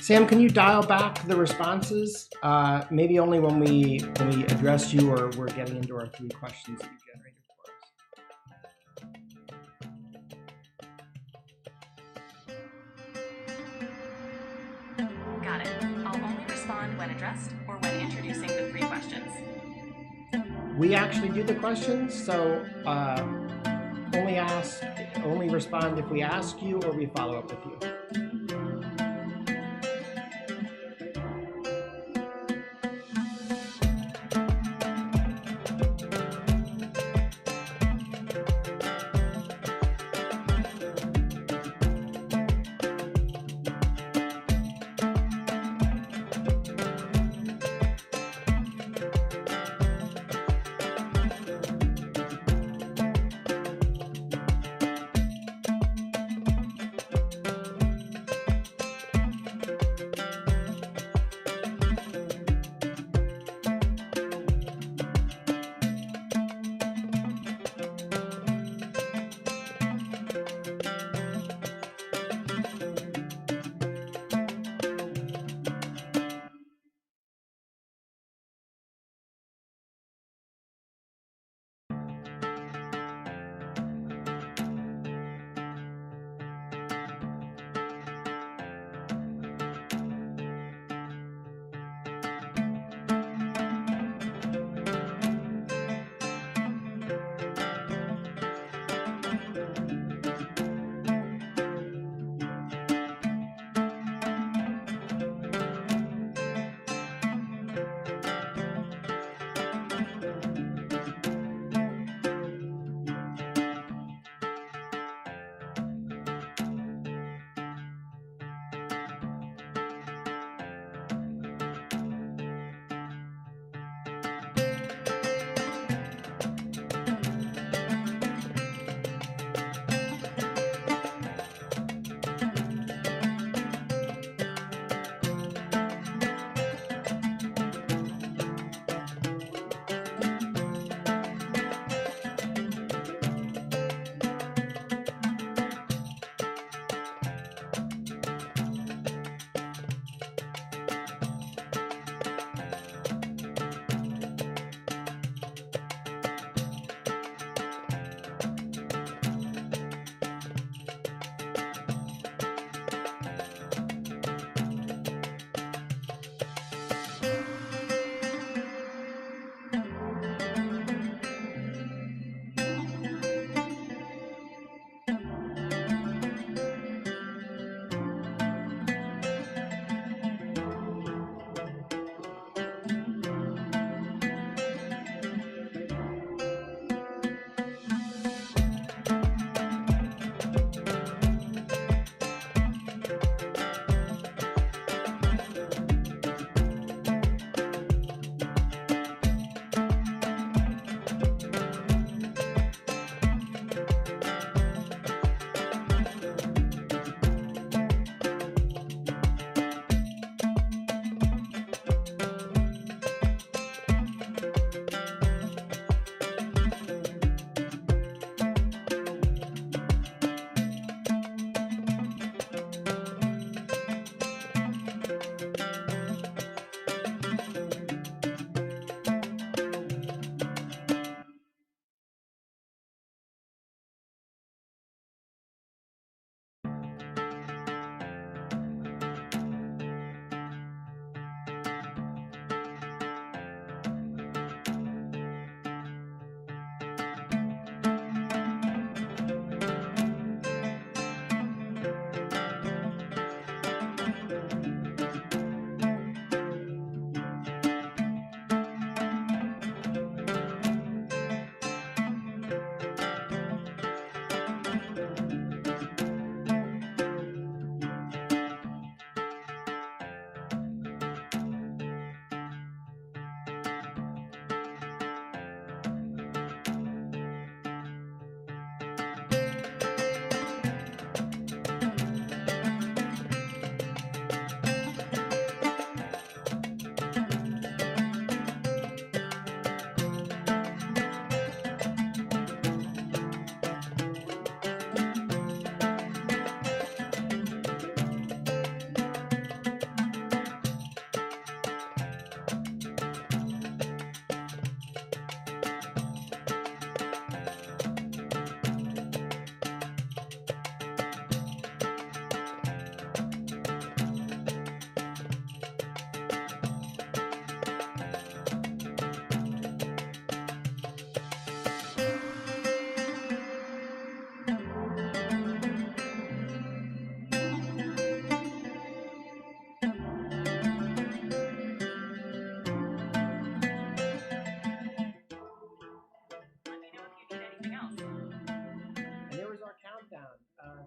Sam, can you dial back the responses? Maybe only when we address you or we're getting into our 3 questions that you generated for us. Got it. I'll only respond when addressed or when introducing the 3 questions. We actually do the questions, so only respond if we ask you or we follow up with you.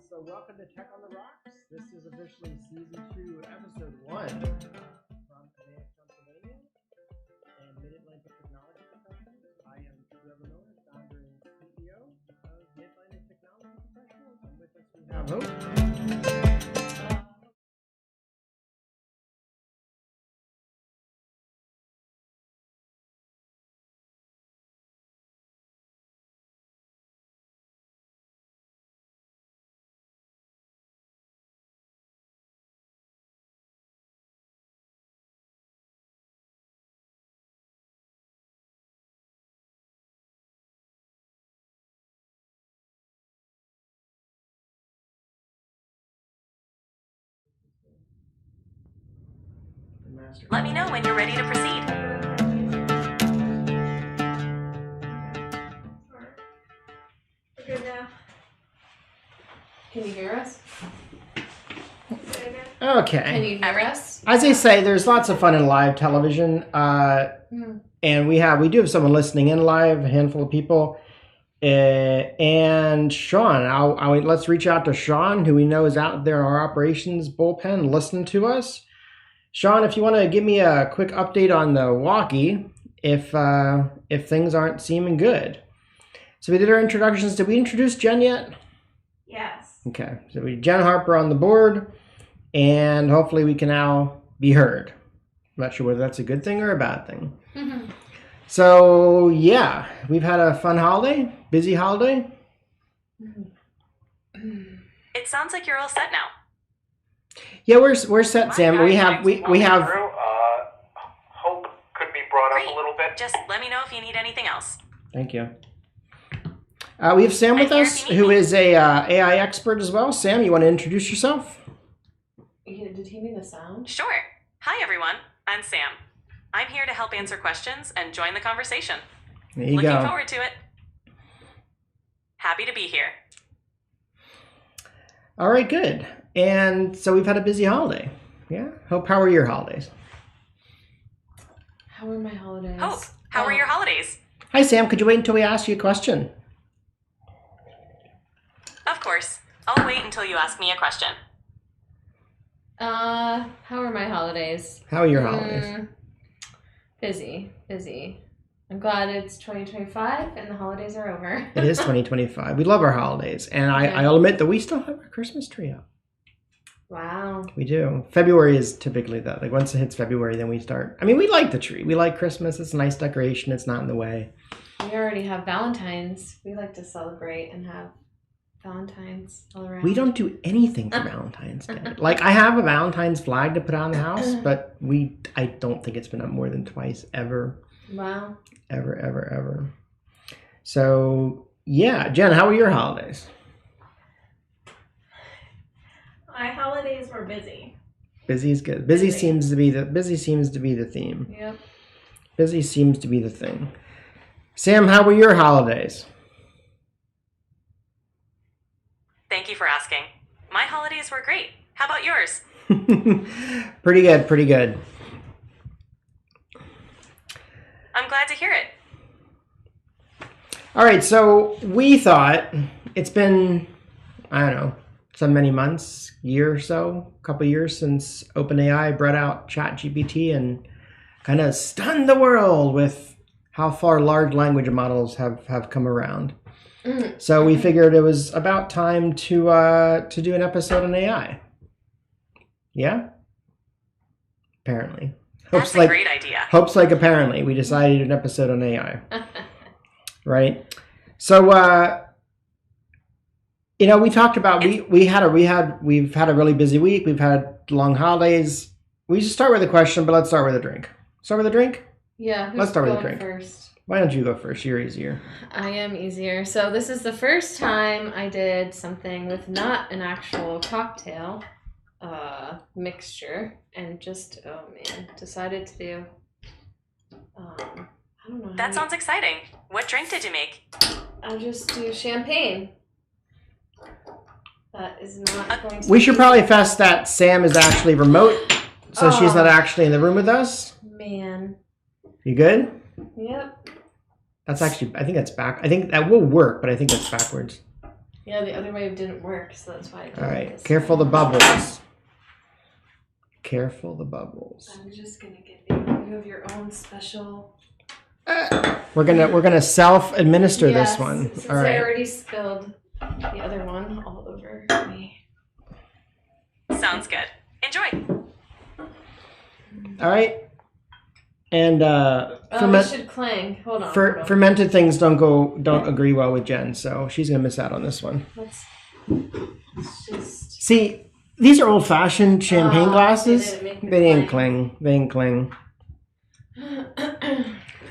So welcome to Tech on the Rocks. This is officially season 2, episode 1 from Advanced Pennsylvania and Mid-Atlantic Technology Professionals. I am Trevor Miller, founder and CEO of Mid-Atlantic Technology Professionals. And with us we have Hope. Let me know when you're ready to proceed. We're good now. Can you hear us? Okay. Can you hear us? As I say, there's lots of fun in live television, and we do have someone listening in live, a handful of people. And Sean, let's reach out to Sean, who we know is out there in our operations bullpen, listening to us. Sean, if you want to give me a quick update on the walkie, if things aren't seeming good. So we did our introductions. Did we introduce Jen yet? Yes. Okay, so we Jen Harper on the board, and hopefully we can now be heard. I'm not sure whether that's a good thing or a bad thing. Mm-hmm. So yeah, we've had a fun holiday, busy holiday. It sounds like you're all set now. Yeah, we're set, Sam. We have. Hope could be brought Great. up a little bit. Just let me know if you need anything else. Thank you. We have Sam with I'm here us, if you need who me. is a AI expert as well. Sam, you want to introduce yourself? Did he mean the sound? Sure. Hi, everyone. I'm Sam. I'm here to help answer questions and join the conversation. There you Looking go. forward to it. Happy to be here. All right, good. And so we've had a busy holiday. Yeah. Hope, how are your holidays? How are my holidays? Hope, how were your holidays? Hi, Sam. Could you wait until we ask you a question? Of course. I'll wait until you ask me a question. How are my holidays? How are your holidays? Busy. I'm glad it's 2025 and the holidays are over. It is 2025. We love our holidays. And I'll admit that we still have our Christmas tree up. Wow. We do. February is typically that. Like once it hits February, then we start. I mean, we like the tree. We like Christmas. It's a nice decoration. It's not in the way. We already have Valentine's. We like to celebrate and have Valentine's all around. We don't do anything for Valentine's Day. Like I have a Valentine's flag to put on the house, but I don't think it's been up more than twice ever. Wow. Ever. So yeah, Jen, how were your holidays? My holidays were busy. Busy is good. Busy Busy. seems to be the theme. Yep. Busy seems to be the thing. Sam, how were your holidays? Thank you for asking. My holidays were great. How about yours? Pretty good. I'm glad to hear it. All right, so we thought it's been, I don't know, so many months, year or so, a couple years since OpenAI brought out ChatGPT and kind of stunned the world with how far large language models have come around. So we figured it was about time to do an episode on AI. Yeah? Apparently. That's a great idea. Hopes like apparently. We decided to do an episode on AI. Right? So we talked about we've had a really busy week. We've had long holidays. We should start with a question, but let's start with a drink. Start with a drink? Yeah. Let's start with a going drink. first? Why don't you go first? You're easier. I am easier. So this is the first time I did something with not an actual cocktail mixture and just decided to do I don't know. That sounds exciting. What drink did you make? I'll just do champagne. That is not going to We be should probably fess that Sam is actually remote, so she's not actually in the room with us. Man. You good? Yep. That's actually, I think that's back. I think that will work, but I think that's backwards. Yeah, the other wave didn't work, so that's why I did All it right, this careful way. the bubbles. Careful the bubbles. I'm just gonna give you have your own special. We're gonna self-administer Yes, this one. Since All I right. already spilled the other one all over me. Sounds good. Enjoy. All right. And We should clang. Hold on. hold on. fermented things don't agree well with Jen, so she's gonna miss out on this one. Let's just. See, these are old-fashioned champagne glasses. They didn't make They the didn't cling. They didn't cling.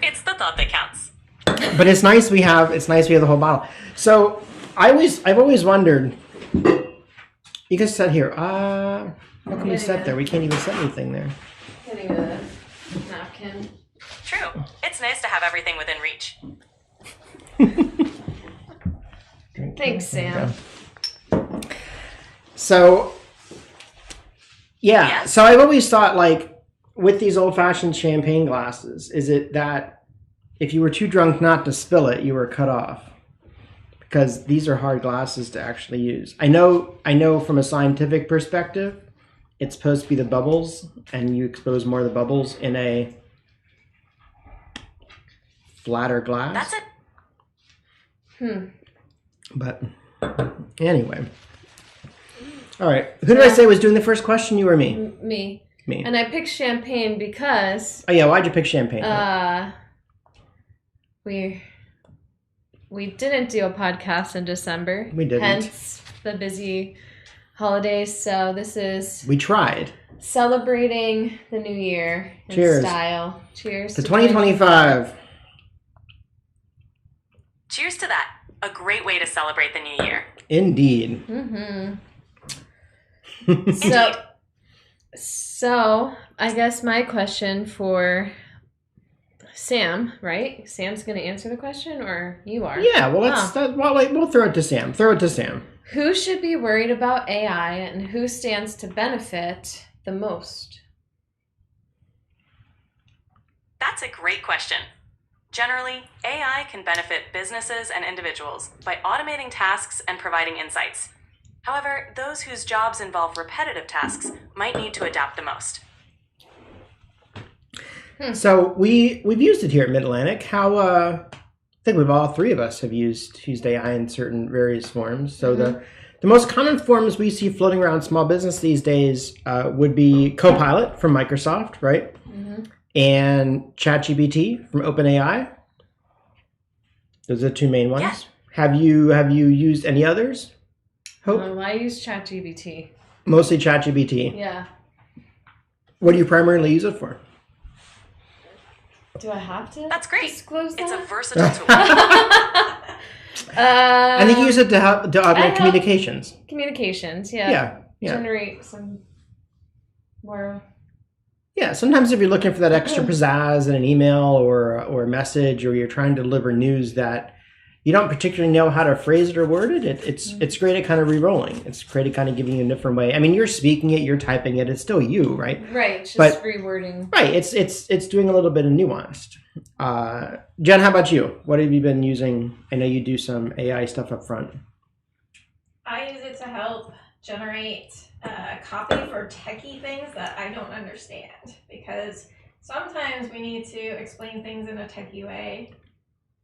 It's the thought that counts. But it's nice we have the whole bottle. So I've always wondered. You can set here. What can we set there? We can't even set anything there. Getting a napkin. True. It's nice to have everything within reach. Thanks, Sam. So yeah. Yes? So I've always thought, like, with these old-fashioned champagne glasses, is it that if you were too drunk not to spill it, you were cut off? Because these are hard glasses to actually use. I know from a scientific perspective, it's supposed to be the bubbles, and you expose more of the bubbles in a flatter glass. That's it. But anyway. All right. Who did I say was doing the first question, you or me? Me. Me. And I picked champagne because Oh, yeah. Why'd you pick champagne? we didn't do a podcast in December. We didn't. Hence the busy holidays. So this is We tried. celebrating the new year in Cheers. style. Cheers To 2025. Cheers to that. A great way to celebrate the new year. Indeed. So I guess my question for Sam, right? Sam's going to answer the question, or you are? Yeah, well, we'll throw it to Sam. Throw it to Sam. Who should be worried about AI, and who stands to benefit the most? That's a great question. Generally, AI can benefit businesses and individuals by automating tasks and providing insights. However, those whose jobs involve repetitive tasks might need to adapt the most. So we've used it here at Mid-Atlantic. I think all three of us have used AI in certain various forms. So the most common forms we see floating around small business these days would be Copilot from Microsoft, right? And ChatGPT from OpenAI. Those are the two main ones. Yeah. Have you used any others? Hope? I use ChatGPT. Mostly ChatGPT. Yeah. What do you primarily use it for? Do I have to? That's great. Disclose It's a that? versatile tool. I think you use it to augment help- communications. Communications, yeah. Yeah. Generate some more. Yeah, sometimes if you're looking for that extra pizzazz in an email or a message, or you're trying to deliver news that you don't particularly know how to phrase it or word it, it's great at kind of re-rolling. It's great at kind of giving you a different way. I mean, you're speaking it, you're typing it, it's still you, right? Right, just But- rewording. Right, it's doing a little bit of nuanced. Jen, how about you? What have you been using? I know you do some AI stuff up front. I use it to help generate copy for techie things that I don't understand, because sometimes we need to explain things in a techie way.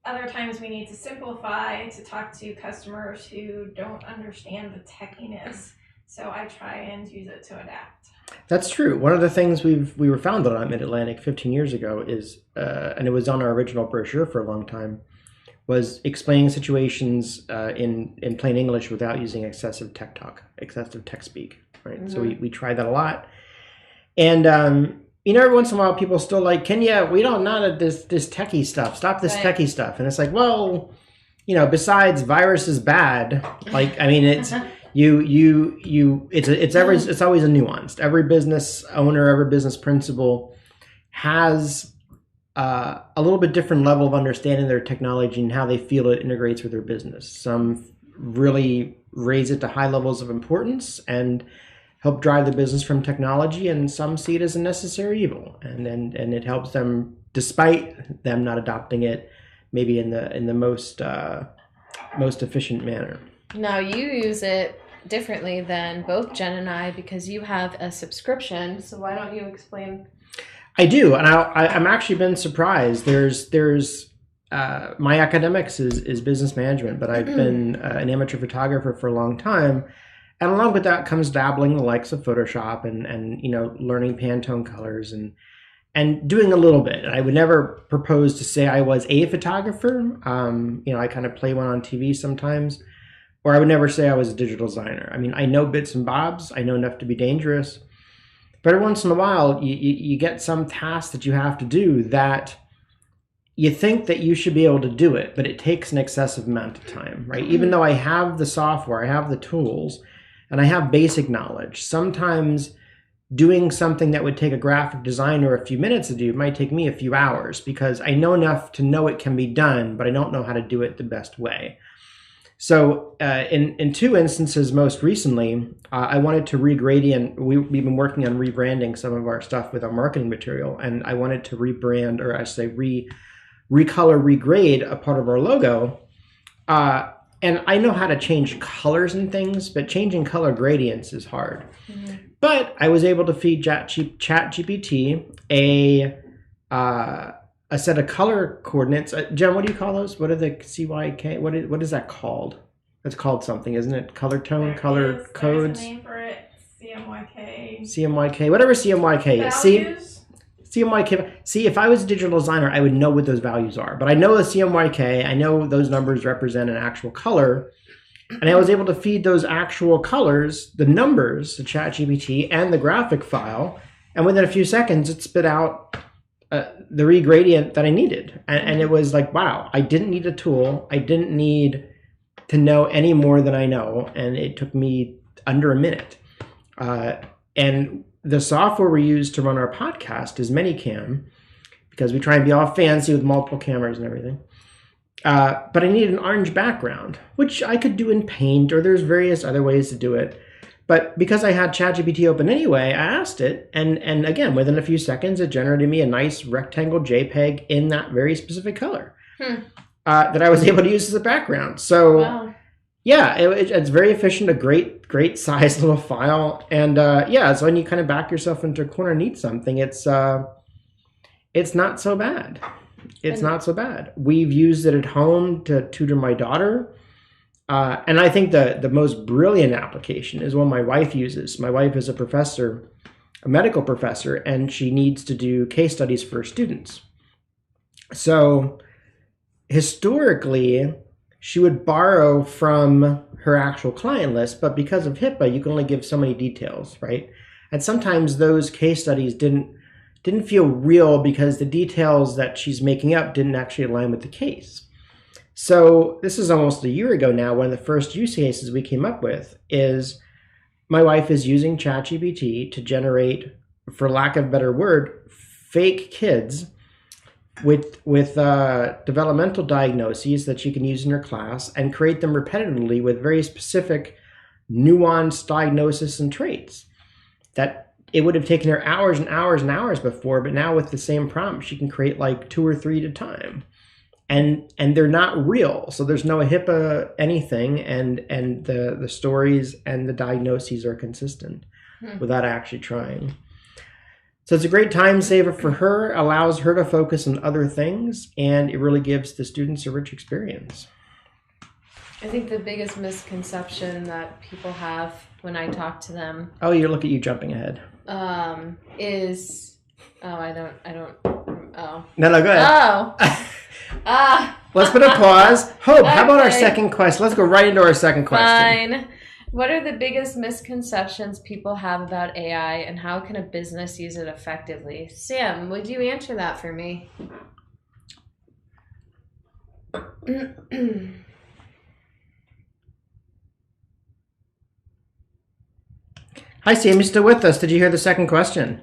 Other times we need to simplify to talk to customers who don't understand the techiness. So I try and use it to adapt. That's true. One of the things we were founded on Mid-Atlantic 15 years ago is, and it was on our original brochure for a long time, was explaining situations in plain English without using excessive tech talk, excessive tech speak, right? So we tried that a lot. And, every once in a while people still like, Kenya, we don't know this techie stuff. Stop this Right. techie stuff. And it's like, well, besides virus is bad, like, I mean, it's... It's always a nuanced. Every business owner, every business principal has a little bit different level of understanding their technology and how they feel it integrates with their business. Some really raise it to high levels of importance and help drive the business from technology, and some see it as a necessary evil, and it helps them, despite them not adopting it, maybe in the most efficient manner. Now you use it differently than both Jen and I because you have a subscription. So why don't you explain? I do, and I'm actually been surprised. There's my academics is business management, but I've been an amateur photographer for a long time, and along with that comes dabbling the likes of Photoshop and learning Pantone colors and doing a little bit. I would never propose to say I was a photographer. I kind of play one on TV sometimes, or I would never say I was a digital designer. I mean, I know bits and bobs. I know enough to be dangerous. But every once in a while, you get some task that you have to do that you think that you should be able to do it, but it takes an excessive amount of time, right? Even though I have the software, I have the tools, and I have basic knowledge, sometimes doing something that would take a graphic designer a few minutes to do might take me a few hours because I know enough to know it can be done, but I don't know how to do it the best way. So in two instances, most recently, I wanted to regradient. We've been working on rebranding some of our stuff with our marketing material, and I wanted to rebrand, or I say recolor, regrade a part of our logo. And I know how to change colors and things, but changing color gradients is hard. Mm-hmm. But I was able to feed ChatGPT a set of color coordinates. Jen, what do you call those? What are the CYK? What is that called? It's called something, isn't it? Color tone, color codes. There's a name for it. CMYK. CMYK, whatever CMYK is. CMYK. See, if I was a digital designer, I would know what those values are. But I know the CMYK. I know those numbers represent an actual color. And I was able to feed those actual colors, the numbers, to ChatGPT and the graphic file. And within a few seconds, it spit out the regradient that I needed. And it was like, wow, I didn't need a tool. I didn't need to know any more than I know. And it took me under a minute. And the software we use to run our podcast is ManyCam, because we try and be all fancy with multiple cameras and everything. But I need an orange background, which I could do in Paint, or there's various other ways to do it. But because I had ChatGPT open anyway, I asked it, and again, within a few seconds, it generated me a nice rectangle JPEG in that very specific color that I was able to use as a background. So, wow. Yeah, it's very efficient, a great size little file, and so when you kind of back yourself into a corner and need something, it's not so bad. It's not so bad. We've used it at home to tutor my daughter. And I think the most brilliant application is one my wife uses. My wife is a professor, a medical professor, and she needs to do case studies for students. So historically, she would borrow from her actual client list, but because of HIPAA, you can only give so many details, right? And sometimes those case studies didn't feel real because the details that she's making up didn't actually align with the case. So this is almost a year ago now. One of the first use cases we came up with is my wife is using ChatGPT to generate, for lack of a better word, fake kids with developmental diagnoses that she can use in her class and create them repetitively with very specific nuanced diagnosis and traits that it would have taken her hours and hours and hours before, but now with the same prompt, she can create like 2 or 3 at a time. And they're not real. So there's no HIPAA anything, and the stories and the diagnoses are consistent without actually trying. So it's a great time saver for her, allows her to focus on other things, and it really gives the students a rich experience. I think the biggest misconception that people have when I talk to them. Oh, look at you jumping ahead. Is I don't. Oh. No, go ahead. Oh. Let's put a pause. Hope, okay. How about our second question? Let's go right into our second question. Fine. What are the biggest misconceptions people have about AI, and how can a business use it effectively? Sam, would you answer that for me? Hi, Sam. You still with us? Did you hear the second question?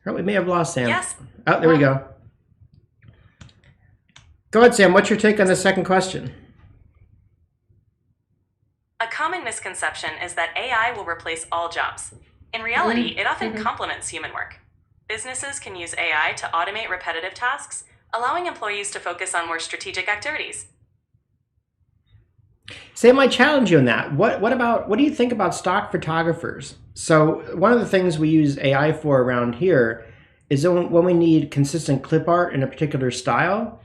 Oh, we may have lost Sam. Yes. Oh, there we go. Go ahead, Sam. What's your take on the second question? A common misconception is that AI will replace all jobs. In reality, it often complements human work. Businesses can use AI to automate repetitive tasks allowing employees to focus on more strategic activities. Sam, I challenge you on that. What do you think about stock photographers? So one of the things we use AI for around here is when we need consistent clip art in a particular style.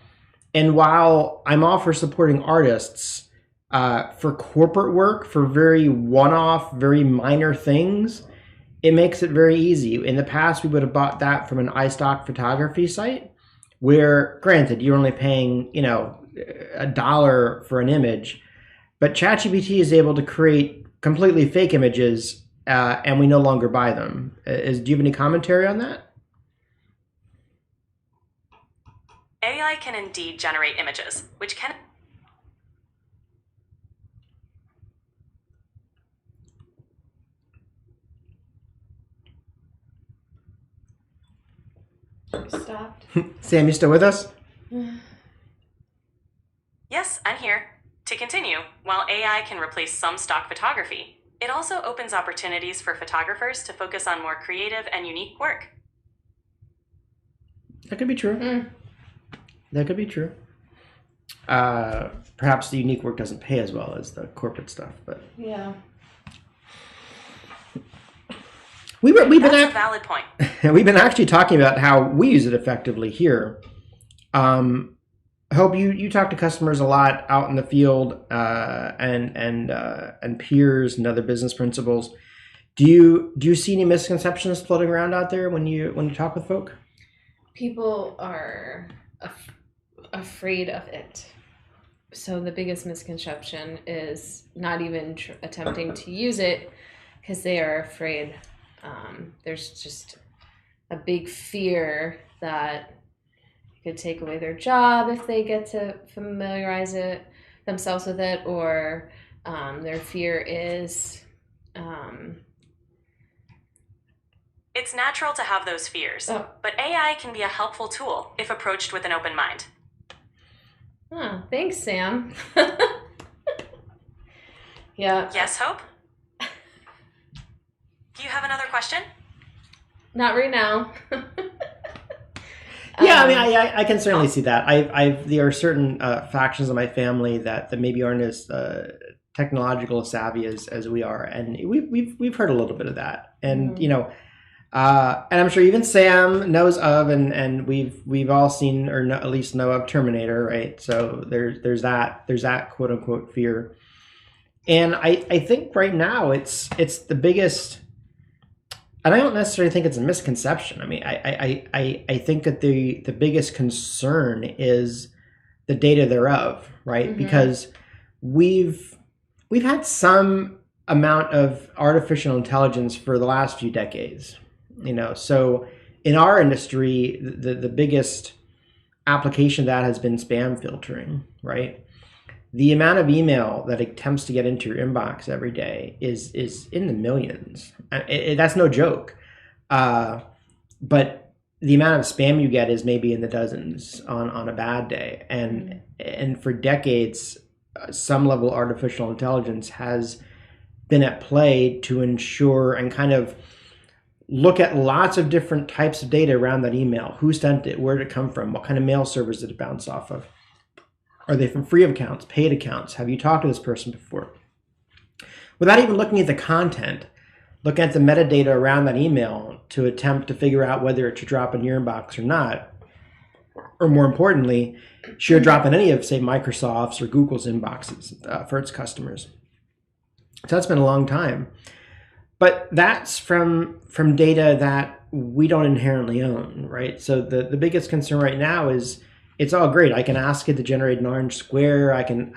And while I'm all for supporting artists for corporate work, for very one-off, very minor things, it makes it very easy. In the past, we would have bought that from an iStock photography site, where, granted, you're only paying, $1 for an image, but ChatGPT is able to create completely fake images, and we no longer buy them. Do you have any commentary on that? AI can indeed generate images, which can Stopped. Sam, you still with us? Yes, I'm here. To continue, while AI can replace some stock photography, it also opens opportunities for photographers to focus on more creative and unique work. That could be true. That could be true. Perhaps the unique work doesn't pay as well as the corporate stuff, but Yeah. we've been That's a valid point. we've been actually talking about how we use it effectively here. Hope you talk to customers a lot out in the field, and peers and other business principals. Do you see any misconceptions floating around out there when you talk with folk? People are afraid of it. So the biggest misconception is not even attempting to use it because they are afraid. There's just a big fear that it could take away their job if they get to familiarize themselves with it, or their fear is It's natural to have those fears, but AI can be a helpful tool if approached with an open mind. Oh, thanks, Sam. Yeah. Yes, Hope? Do you have another question? Not right now. Yeah, I mean, I can certainly see that. There are certain factions of my family that maybe aren't as technological savvy as we are, and we've heard a little bit of that, and and I'm sure even Sam knows of, and we've all seen or at least know of Terminator, right? So there's that quote unquote fear, and I think right now it's the biggest. And I don't necessarily think it's a misconception. I mean, I think that the biggest concern is the data thereof, right? Mm-hmm. Because we've had some amount of artificial intelligence for the last few decades, So in our industry, the biggest application of that has been spam filtering, right? The amount of email that attempts to get into your inbox every day is in the millions. That's no joke. But the amount of spam you get is maybe in the dozens on a bad day. And for decades, some level of artificial intelligence has been at play to ensure and kind of look at lots of different types of data around that email. Who sent it? Where did it come from? What kind of mail servers did it bounce off of? Are they from free accounts, paid accounts? Have you talked to this person before? Without even looking at the content, look at the metadata around that email to attempt to figure out whether it should drop in your inbox or not. Or more importantly, should it drop in any of, say, Microsoft's or Google's inboxes for its customers. So that's been a long time. But that's from data that we don't inherently own, right? So the biggest concern right now is it's all great. I can ask it to generate an orange square. I can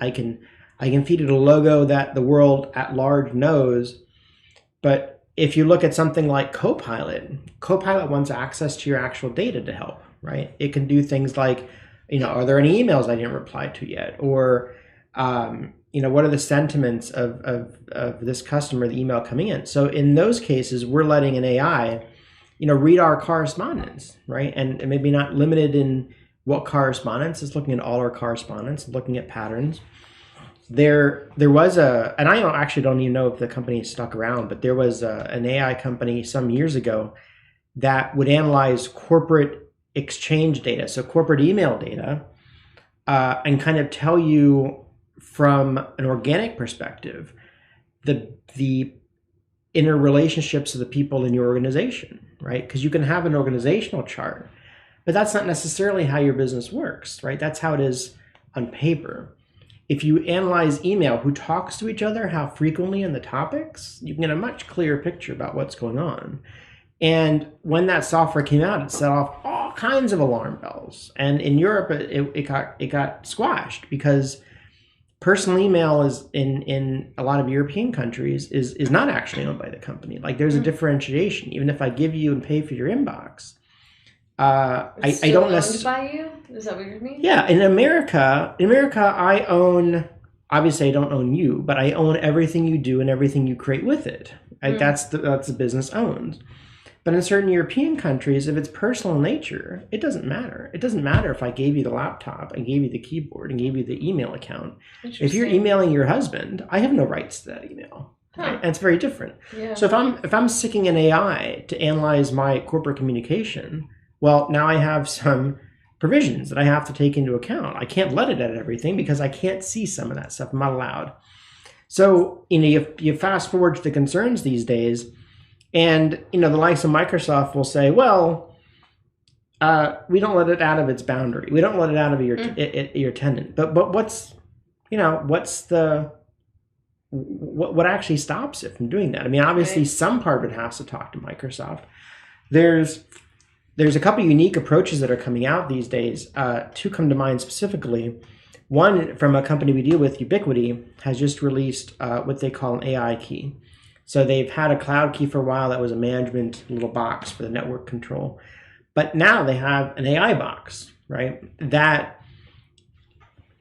feed it a logo that the world at large knows. But if you look at something like Copilot wants access to your actual data to help, right? It can do things like, are there any emails I didn't reply to yet? Or, what are the sentiments of this customer, the email coming in? So in those cases, we're letting an AI, read our correspondence, right? And maybe not limited in what correspondence, is looking at all our correspondence, looking at patterns. There was and I don't even know if the company stuck around, but there was an AI company some years ago that would analyze corporate exchange data, so corporate email data, and kind of tell you from an organic perspective the interrelationships of the people in your organization, right? Because you can have an organizational chart, but that's not necessarily how your business works, right? That's how it is on paper. If you analyze email, who talks to each other, how frequently, and the topics, you can get a much clearer picture about what's going on. And when that software came out, it set off all kinds of alarm bells. And in Europe, it got squashed because personal email is in a lot of European countries is not actually owned by the company. Like there's a differentiation. Even if I give you and pay for your inbox, I don't necessarily. Owned by you? Is that what you mean? Yeah, in America, I own. Obviously, I don't own you, but I own everything you do and everything you create with it. Right? That's the business owns. But in certain European countries, if it's personal in nature, it doesn't matter. It doesn't matter if I gave you the laptop and gave you the keyboard and gave you the email account. If you're emailing your husband, I have no rights to that email. Right? And it's very different. Yeah. So if I'm sticking an AI to analyze my corporate communication, well, now I have some provisions that I have to take into account. I can't let it edit everything because I can't see some of that stuff. I'm not allowed. So you fast forward to the concerns these days. And, the likes of Microsoft will say, well, we don't let it out of its boundary. We don't let it out of your tenant. But what's what actually stops it from doing that? I mean, obviously some part of it has to talk to Microsoft. There's a couple of unique approaches that are coming out these days. Two come to mind specifically. One from a company we deal with, Ubiquity, has just released what they call an AI key. So they've had a cloud key for a while that was a management little box for the network control. But now they have an AI box, right, that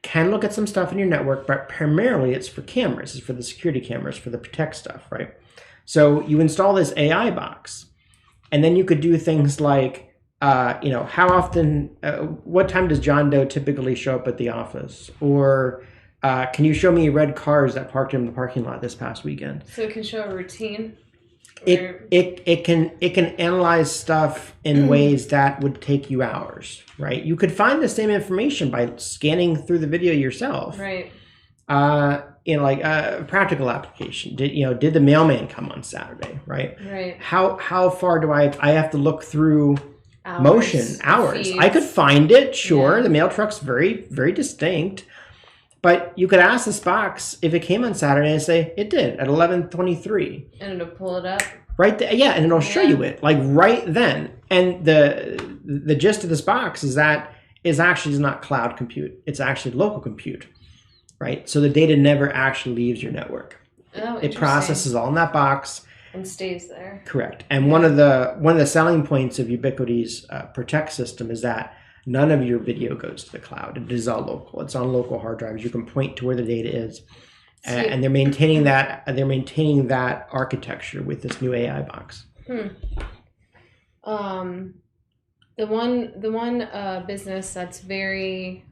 can look at some stuff in your network, but primarily it's for cameras. It's for the security cameras, for the protect stuff, right? So you install this AI box, and then you could do things like, how often, what time does John Doe typically show up at the office? Or can you show me red cars that parked in the parking lot this past weekend? So it can show a routine. It can analyze stuff in ways that would take you hours, right? You could find the same information by scanning through the video yourself, right? Like a practical application. Did the mailman come on Saturday, right? Right. How far do I have to look through hours? Feeds. I could find it, sure. Yeah. The mail truck's very, very distinct. But you could ask this box if it came on Saturday and say, it did at 11:23. And it'll pull it up. Right there, yeah, and it'll show you it, like right then. And the gist of this box is that is not cloud compute. It's actually local compute, right? So the data never actually leaves your network. Oh, it processes all in that box. And stays there. Correct. And one of the selling points of Ubiquity's Protect system is that none of your video goes to the cloud. It is all local. It's on local hard drives. You can point to where the data is, and they're maintaining that. They're maintaining that architecture with this new AI box. The one business that's very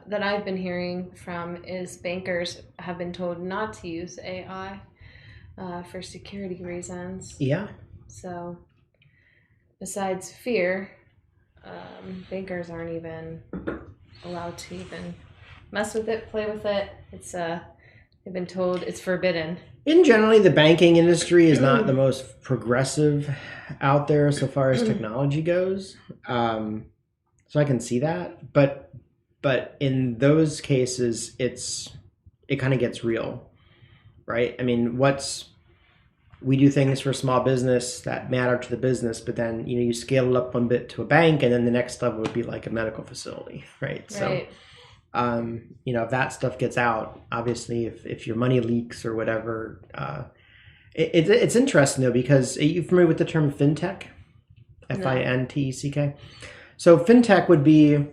that I've been hearing from is bankers have been told not to use AI for security reasons. Yeah. So besides fear, bankers aren't even allowed to even mess with it, play with it. It's they've been told it's forbidden. In generally, the banking industry is not the most progressive out there so far as technology goes. So I can see that, but in those cases, it kind of gets real, right? I mean, we do things for small business that matter to the business, but then you scale it up one bit to a bank, and then the next level would be like a medical facility, right? So, if that stuff gets out, obviously, if your money leaks or whatever, it's interesting though, because are you familiar with the term fintech? FINTECK. So fintech would be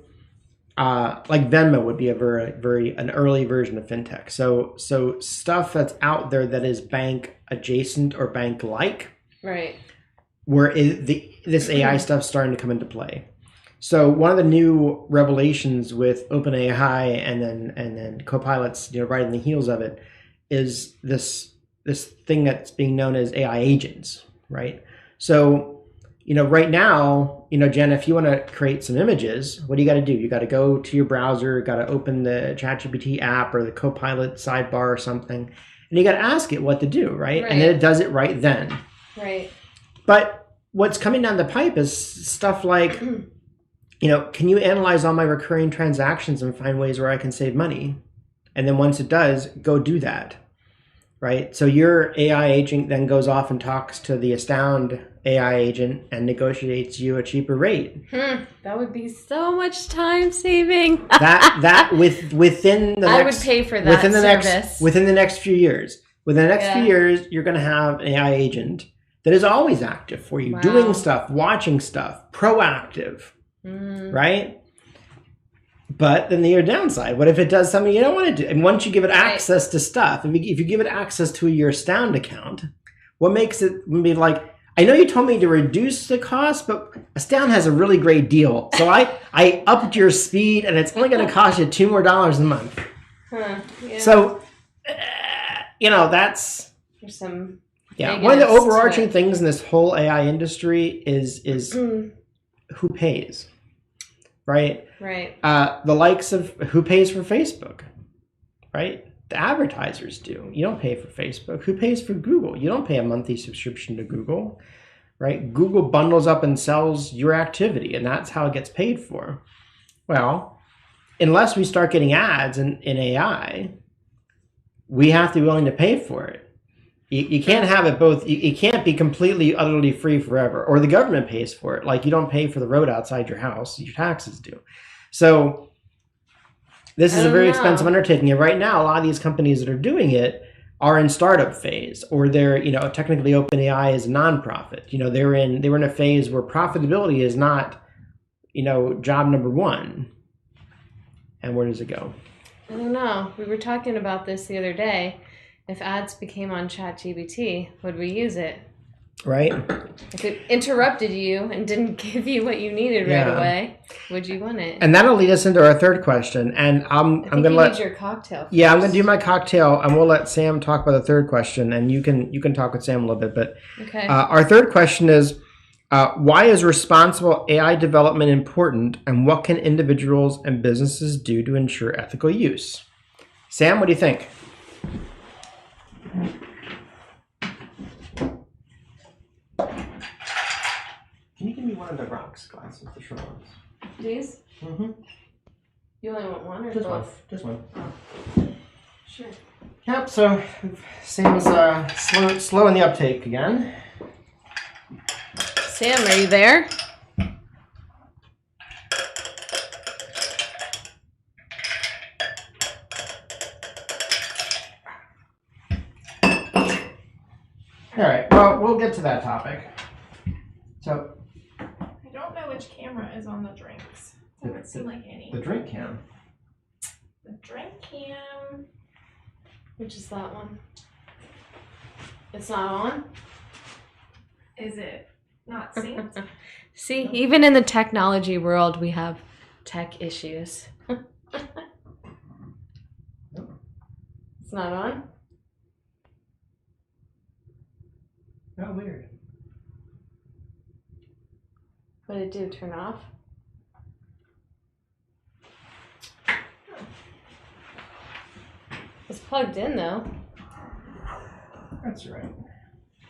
like Venmo would be a an early version of fintech. So stuff that's out there that is bank adjacent or bank like, right? Where this AI stuff's starting to come into play. So one of the new revelations with OpenAI and then Copilot's right on the heels of it is this thing that's being known as AI agents, right? So right now, Jen, if you want to create some images, what do you got to do? You got to go to your browser, got to open the ChatGPT app or the Copilot sidebar or something, and you got to ask it what to do, right? And then it does it right then. Right. But what's coming down the pipe is stuff like, can you analyze all my recurring transactions and find ways where I can save money? And then once it does, go do that, right? So your AI agent then goes off and talks to the Astound AI agent and negotiates you a cheaper rate. That would be so much time saving. within the I would pay for that service. Within the next few years. Within the next few years, you're going to have an AI agent that is always active for you, doing stuff, watching stuff, proactive, right? But then the other downside, what if it does something you don't want to do? And once you give it access to stuff, if you give it access to your Astound account, what makes it be like, I know you told me to reduce the cost, but Astound has a really great deal. So I upped your speed and it's only going to cost you $2 more a month. So, that's... There's some... one of the overarching things in this whole AI industry is who pays, right? Right. The likes of who pays for Facebook, right? The advertisers do. You don't pay for Facebook. Who pays for Google? You don't pay a monthly subscription to Google, right? Google bundles up and sells your activity, and that's how it gets paid for. Well, unless we start getting ads in AI, we have to be willing to pay for it. You can't have it both. You can't be completely, utterly free forever, or the government pays for it. Like you don't pay for the road outside your house, your taxes do. So this is a very expensive undertaking. And right now, a lot of these companies that are doing it are in startup phase, or they're, technically OpenAI is a nonprofit. They were in a phase where profitability is not, job number one. And where does it go? I don't know. We were talking about this the other day. If ads became on ChatGPT, would we use it? Right. If it interrupted you and didn't give you what you needed right away, would you want it? And that'll lead us into our third question. And I'm going to let you need your cocktail first. Yeah, I'm going to do my cocktail, and we'll let Sam talk about the third question, and you can talk with Sam a little bit. But okay. Our third question is, why is responsible AI development important, and what can individuals and businesses do to ensure ethical use? Sam, what do you think? Can you give me one of the rocks glasses, the short ones? These? Mm-hmm. You only want one or Just both? one. Just one. Oh. Sure. Yep, so Sam's slow in the uptake again. Sam, are you there? All right, well, we'll get to that topic. So, I don't know which camera is on the drinks. It doesn't seem like any. The drink cam. The drink cam. Which is that one? It's not on? Is it not synced? See, even in the technology world, we have tech issues. It's not on? Oh, weird. What did it do? Turn off? It's plugged in though. That's right.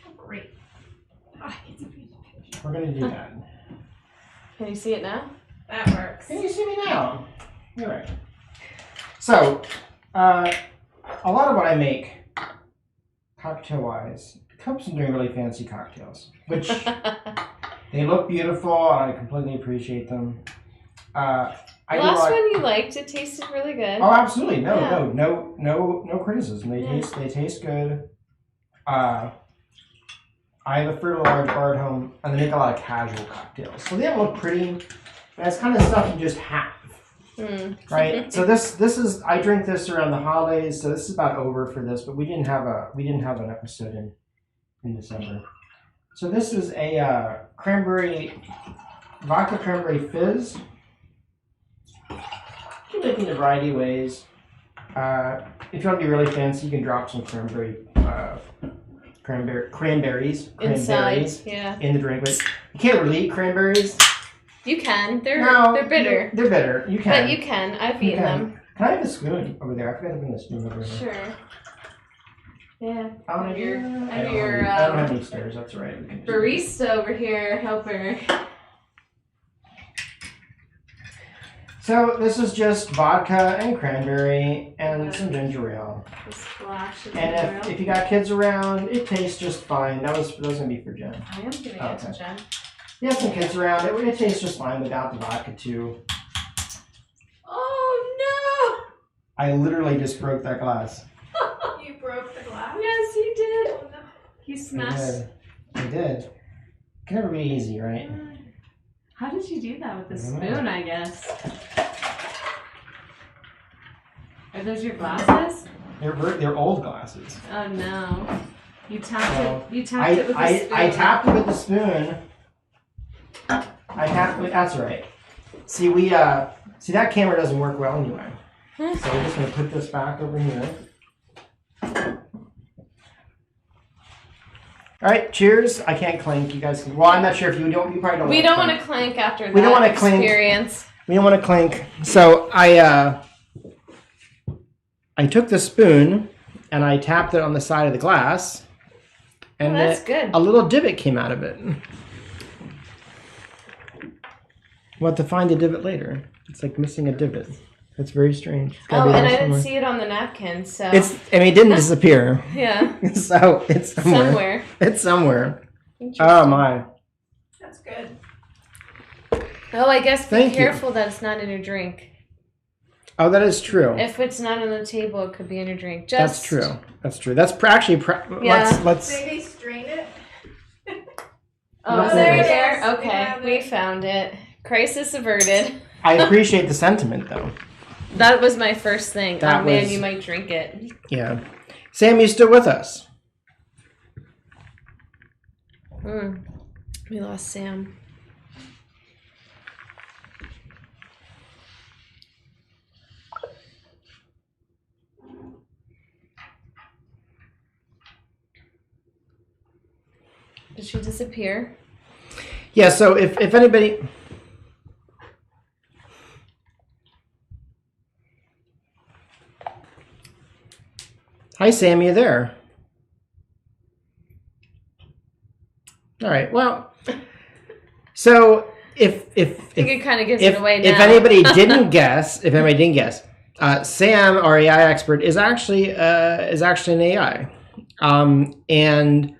Oh, great. I get to be the picture. We're going to do that. Can you see it now? That works. Can you see me now? All right. So, a lot of what I make, cocktail-wise, comes from doing really fancy cocktails, which they look beautiful, and I completely appreciate them. The last one you liked, it tasted really good. Oh, absolutely. No criticism. They taste good. I have a fruit of large bar at home, and they make a lot of casual cocktails. So they don't look pretty, but it's kind of stuff you just have. Right? So this is, I drink this around the holidays, so this is about over for this, but we didn't have an episode in December. So this is a vodka cranberry fizz. You can make it in a variety of ways. If you want to be really fancy, you can drop some cranberries Inside, yeah. in the drink. But You can't really eat cranberries. You can. They're bitter. They're bitter. You can. But you can. I've eaten them. Can I have the spoon over there? I forgot to bring the spoon over here. Sure. Yeah. I don't have any stairs. That's right. Barista over here, helper. So this is just vodka and cranberry and some ginger ale. A splash of And ginger ale. if you got kids around, it tastes just fine. That was gonna be for Jen. I am giving it to Jen. You have some kids around, it tastes just fine without the vodka too. Oh I literally just broke that glass. You broke the glass? Yes, he did. Oh, no. He smashed. I did. Can never be easy, right? How did you do that with the I don't know. spoon, I guess? Are those your glasses? They're old glasses. Oh no. You tapped Well, it. You tapped it with the spoon. I tapped it with the spoon. That's right. See, see that camera doesn't work well anyway. So we're just gonna put this back over here. All right, cheers. I can't clink. You guys can. Well, I'm not sure if you don't. You probably don't. We don't want to clank after that We don't wanna clink. experience. We don't want to clink. So I took the spoon and I tapped it on the side of the glass, and that's good. a little divot came out of it. We'll have to find the divot later. It's like missing a divot. That's very strange. It's gotta Oh, be and there I didn't somewhere. see it on the napkin, so it didn't disappear. yeah, So it's somewhere. somewhere. It's somewhere. Interesting. Oh my. That's good. Oh, I guess be Thank you. careful that it's not in your drink. Oh, that is true. If it's not on the table, it could be in your drink. That's true. That's true. That's actually. Yeah. Let's. Maybe strain it. Oh, That's there it. it there? Yes, we Okay, have we it. found it. Crisis averted. I appreciate the sentiment, though. That was my first thing. That Oh man, was- you might drink it. Yeah. Sam, you still with us? We lost Sam. Did she disappear? Yeah. So if anybody. Hi, Sam. You there? All right. Well. So if I think it kind of gives if, it away now. if anybody didn't guess, Sam, our AI expert, is actually an AI, and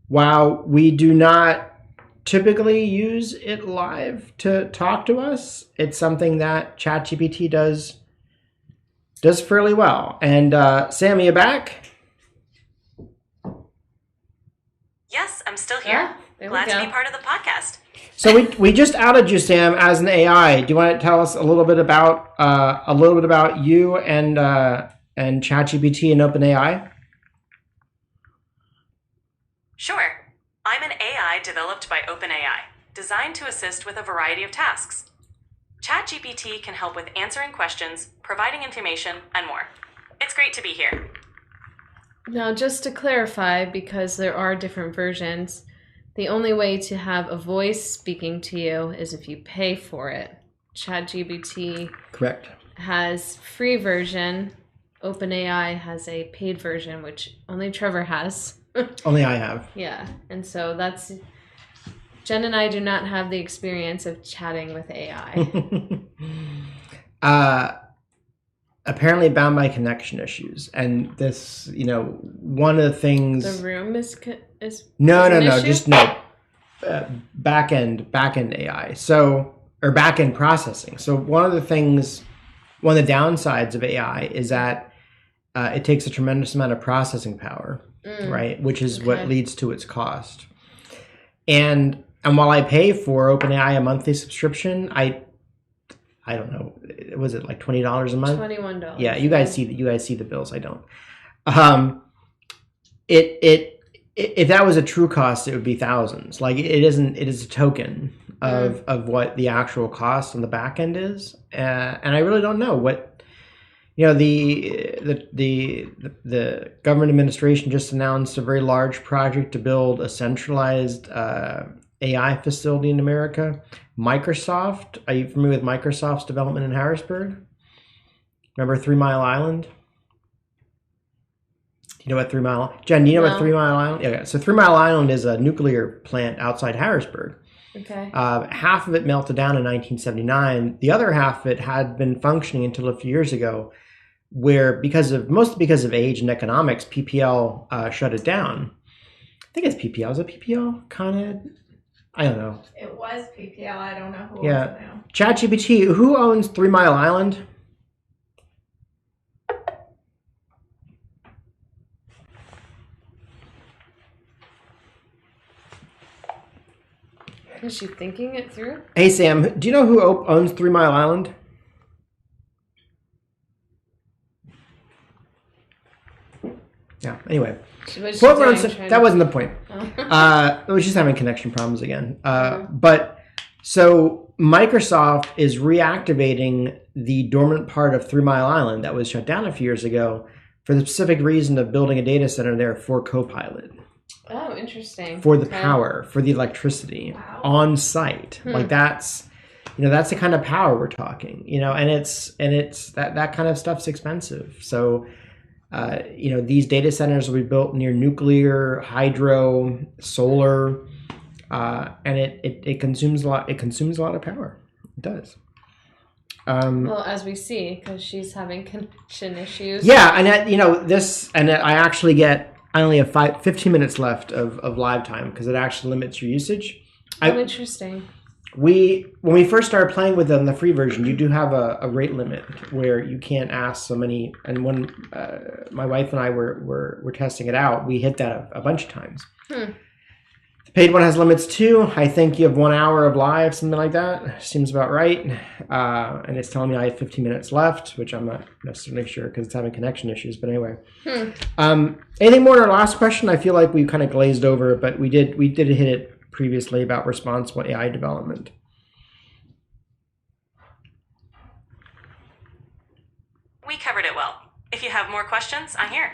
while we do not typically use it live to talk to us, it's something that ChatGPT does fairly well. And Sam, are you back? Yes, I'm still here. Yeah, there we Glad to go. be part of the podcast. So we just outed you, Sam, as an AI. Do you want to tell us a little bit about you and ChatGPT and OpenAI? Sure. I'm an AI developed by OpenAI, designed to assist with a variety of tasks. ChatGPT can help with answering questions, providing information, and more. It's great to be here. Now, just to clarify, because there are different versions, the only way to have a voice speaking to you is if you pay for it. ChatGPT Correct. has free version. OpenAI has a paid version, which only Trevor has. Only I have. Yeah, and so that's... Jen and I do not have the experience of chatting with AI. Apparently bound by connection issues, and this, one of the things. The room is No, an issue? just no. Back end AI. So, or back end processing. So one of the downsides of AI is that it takes a tremendous amount of processing power, right? Which is what Okay. leads to its cost. And while I pay for OpenAI a monthly subscription, I don't know, was it like $20 a month? $21. Yeah, you guys see the bills. I don't. If that was a true cost, it would be thousands. Like it isn't. It is a token of what the actual cost on the back end is, and I really don't know what. The government administration just announced a very large project to build a centralized AI facility in America. Microsoft, are you familiar with Microsoft's development in Harrisburg? Remember 3 Mile Island? Do you know what 3 Mile? Jen, do you know what No. 3 Mile Island? Yeah, so 3 Mile Island is a nuclear plant outside Harrisburg. Okay. Half of it melted down in 1979. The other half of it had been functioning until a few years ago, where mostly because of age and economics, PPL shut it down. I think it's PPL. Is it PPL? Con Ed? I don't know. It was PPL. I don't know who Yeah. owns it now. ChatGPT, who owns 3 Mile Island? Is she thinking it through? Hey, Sam, do you know who owns 3 Mile Island? Yeah, anyway. What is she Point we're on- doing? Trying that to- wasn't the point. Oh. It was just having connection problems again. But so Microsoft is reactivating the dormant part of 3 Mile Island that was shut down a few years ago for the specific reason of building a data center there for Copilot, Oh, interesting. for the Okay. power, for the electricity Wow. on site. Like that's the kind of power we're talking, and it's that kind of stuff's expensive. So, these data centers will be built near nuclear, hydro, solar, and it consumes a lot. It consumes a lot of power. It does. Well, as we see, because she's having connection issues. Yeah, and I only have 15 minutes left of live time because it actually limits your usage. Oh, interesting. When we first started playing with them, the free version, you do have a rate limit where you can't ask so many. And when my wife and I were testing it out, we hit that a bunch of times. The paid one has limits too. I think you have 1 hour of live, something like that. Seems about right. And it's telling me I have 15 minutes left, which I'm not necessarily sure because it's having connection issues. But anyway, anything more on our last question? I feel like we kind of glazed over it, but we did hit it previously about responsible AI development. We covered it well. If you have more questions, I'm here.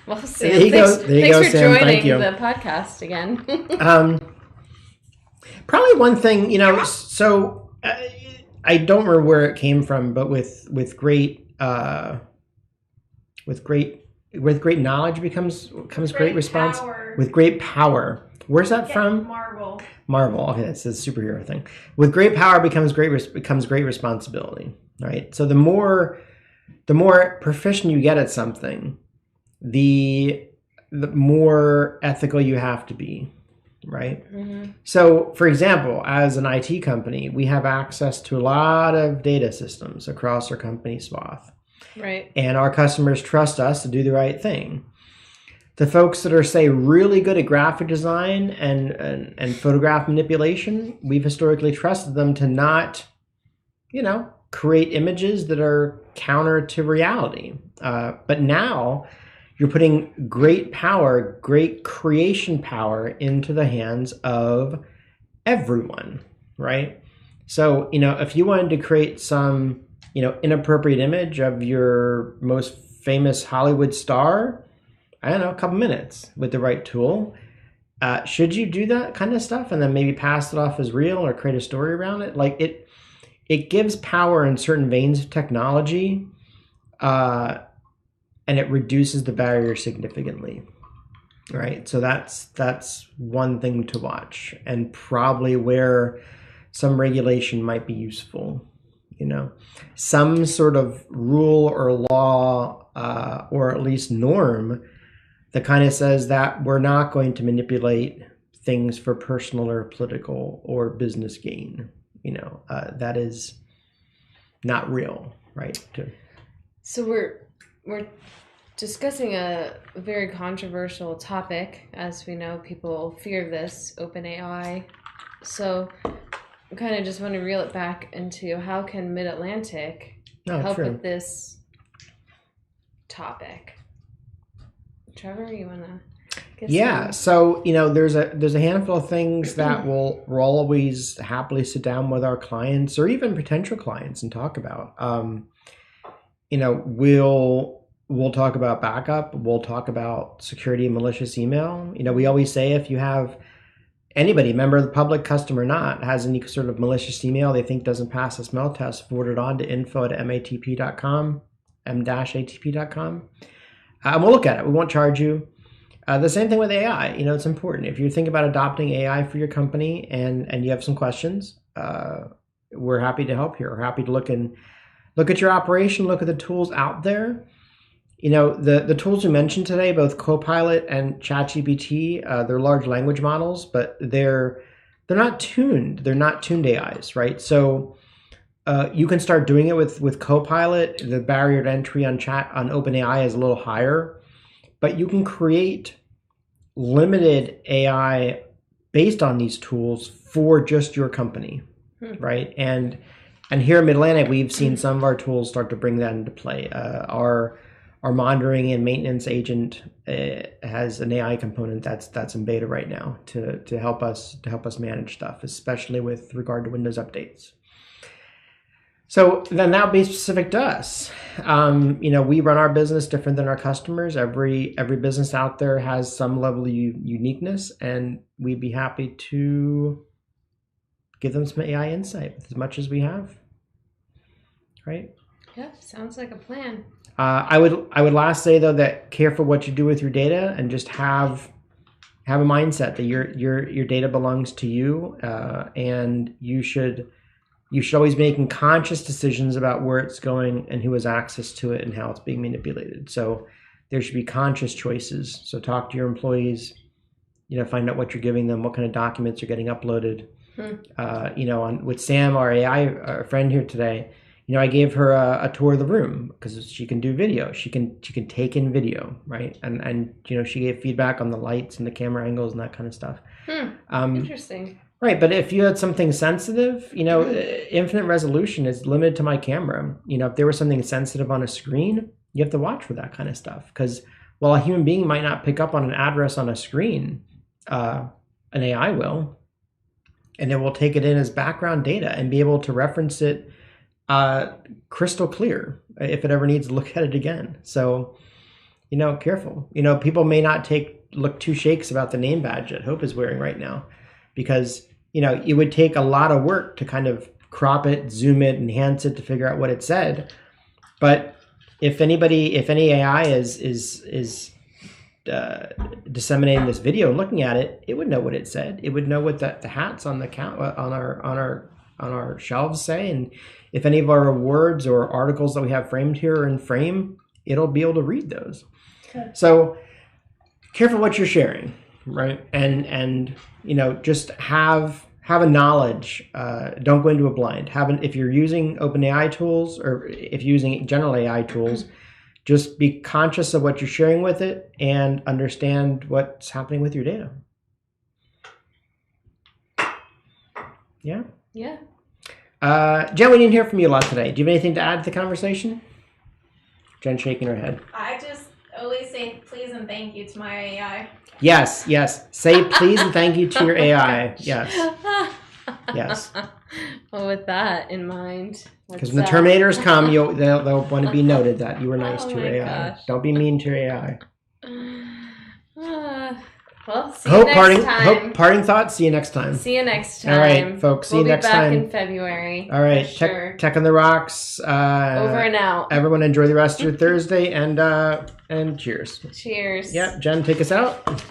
Well, Sam, There you go. There you go, thanks for Sam. joining Thank you. the podcast again. Probably one thing, so I don't remember where it came from, but with great knowledge comes great response. Power. With great power. Where's that Yeah, from? Marvel. Okay, that's a superhero thing. With great power becomes great responsibility, right? So the more proficient you get at something, the more ethical you have to be, right? So, for example, as an IT company, we have access to a lot of data systems across our company swath. Right. And our customers trust us to do the right thing. The folks that are, say, really good at graphic design and photograph manipulation, we've historically trusted them to not, create images that are counter to reality. But now you're putting great power, great creation power into the hands of everyone, right? So, if you wanted to create some, inappropriate image of your most famous Hollywood star, I don't know, a couple minutes with the right tool. Should you do that kind of stuff and then maybe pass it off as real or create a story around it? Like it gives power in certain veins of technology, and it reduces the barrier significantly, right? So that's one thing to watch, and probably where some regulation might be useful. Some sort of rule or law, or at least norm that kind of says that we're not going to manipulate things for personal or political or business gain. That is not real, right? So we're discussing a very controversial topic. As we know, people fear this, OpenAI. So I kind of just want to reel it back into how can Mid-Atlantic help true. with this topic? Trevor, you want to get Yeah, some? so there's a handful of things that we'll always happily sit down with our clients or even potential clients and talk about. We'll talk about backup. We'll talk about security and malicious email. We always say if you have anybody, member of the public, customer or not, has any sort of malicious email they think doesn't pass the smell test, forward it on to info@matp.com, m-atp.com. And we'll look at it. We won't charge you. The same thing with AI. You know, it's important. If you think about adopting AI for your company and you have some questions, we're happy to help here. We're happy to look at your operation, look at the tools out there. You know, the tools we mentioned today, both Copilot and ChatGPT, they're large language models, but they're not tuned. They're not tuned AIs, right? So you can start doing it with Copilot. The barrier to entry on OpenAI is a little higher, but you can create limited AI based on these tools for just your company, right? And here in Mid-Atlantic, we've seen some of our tools start to bring that into play. Our monitoring and maintenance agent has an AI component that's in beta right now to help us manage stuff, especially with regard to Windows updates. So then that would be specific to us. You know, we run our business different than our customers. Every business out there has some level of uniqueness, and we'd be happy to give them some AI insight as much as we have. Right? Yeah, sounds like a plan. I would last say though that careful what you do with your data, and just have a mindset that your data belongs to you, and you should always be making conscious decisions about where it's going and who has access to it and how it's being manipulated. So there should be conscious choices. So talk to your employees, you know, find out what you're giving them, what kind of documents are getting uploaded. You know, with Sam, our AI our friend here today, you know, I gave her a tour of the room because she can do video. She can take in video, right? And you know, she gave feedback on the lights and the camera angles and that kind of stuff. Interesting. Right, but if you had something sensitive, you know, infinite resolution is limited to my camera. You know, if there was something sensitive on a screen, you have to watch for that kind of stuff. Because while a human being might not pick up on an address on a screen, an AI will, and it will take it in as background data and be able to reference it crystal clear if it ever needs to look at it again. So, you know, careful. You know, people may not look two shakes about the name badge that Hope is wearing right now, because, you know, it would take a lot of work to kind of crop it, zoom it, enhance it to figure out what it said. But if any AI is disseminating this video and looking at it, it would know what it said. It would know what the hats on the count on our shelves say, and if any of our words or articles that we have framed here are in frame, it'll be able to read those. Okay. So careful what you're sharing, right? And you know, just have a knowledge. Don't go into a blind. If you're using OpenAI tools, or if you're using general AI tools, just be conscious of what you're sharing with it and understand what's happening with your data. Yeah? Yeah. Jen, we didn't hear from you a lot today. Do you have anything to add to the conversation? Jen shaking her head. I just always say please and thank you to my AI. Yes. Say please and thank you to your AI. Yes. Yes. Well, with that in mind, because when the Terminators come, they'll want to be noted that you were nice to your AI. Gosh. Don't be mean to your AI. Well, see you next time. Parting thoughts. See you next time. See you next time. All right, folks. See you next time. We'll be back in February. All right. Sure. Tech on the Rocks. Over and out. Everyone enjoy the rest of your Thursday, and cheers. Cheers. Yep. Jen, take us out.